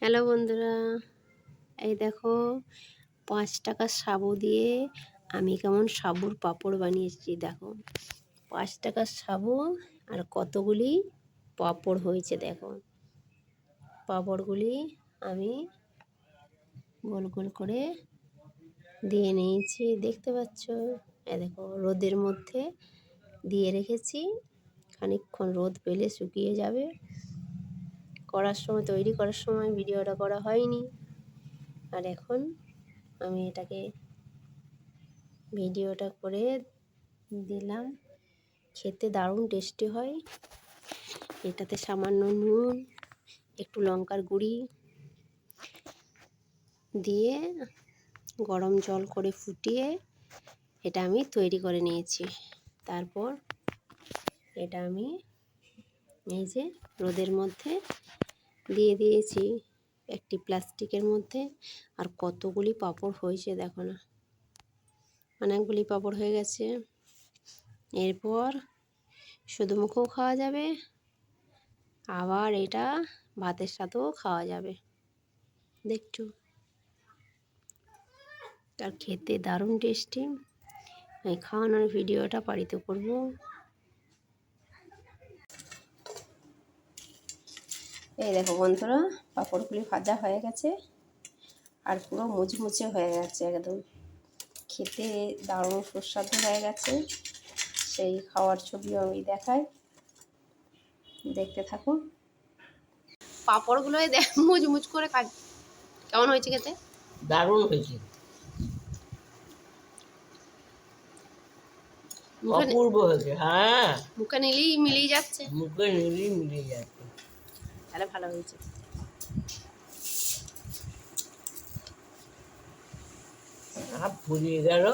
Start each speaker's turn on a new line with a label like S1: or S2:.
S1: Hello বন্ধুরা, এই দেখো ৫ টাকার সাবু দিয়ে আমি কেমন সাবুর পাঁপড় বানিয়েছি। দেখো ৫ টাকার সাবু আর কতগুলি পাঁপড় হয়েছে। দেখো পাঁপড়গুলি আমি গোল গোল করে দিয়ে নিয়েছি, দেখতে পাচ্ছ। এই দেখো রোদের মধ্যে দিয়ে রেখেছি, খানিকক্ষণ রোদ পেলে শুকিয়ে যাবে। তৈরি করার সময় ভিডিওটা করা হয়নি, আর এখন আমি এটাকে ভিডিওটা করে দিলাম। খেতে দারুণ টেস্টি হয়। এটাতে সামান্য নুন, একটু লঙ্কার গুঁড়ি দিয়ে গরম জল করে ফুটিয়ে এটা আমি তৈরি করে নিয়েছি। তারপর এটা আমি এই যে রোদের মধ্যে দিয়ে দিয়েছি একটি প্লাস্টিকের মধ্যে। আর কতগুলি পাঁপড় হয়েছে দেখো না, অনেকগুলি পাঁপড় হয়ে গেছে। এরপর শুধু মুখেও খাওয়া যাবে, আবার এটা ভাতের সাথেও খাওয়া যাবে। দেখছো, আর খেতে দারুণ টেস্টি। এই খাওয়ানোর ভিডিওটা বাড়িতে করব। এই দেখো বন্ধুরা, পাঁপড়গুলি ভাজা হয়ে গেছে আর পুরো মুচমুচে হয়ে গেছে একদম। খেতে দারুণ সুস্বাদু হয়ে গেছে। সেই খাওয়ার ছবিও আমি দেখাই, দেখতে থাকুন। পাঁপড়গুলো মুচমুচ করে কেমন হয়েছে খেতে?
S2: দারুণ হয়েছে, অপূর্ব হয়েছে। হ্যাঁ,
S1: মুখে নিলেই মিলিয়ে যাচ্ছে।
S2: মুখে নিলেই মিলিয়ে যাচ্ছে।
S1: তাহলে ভালো হয়েছে।
S2: ফুরিয়ে গেল।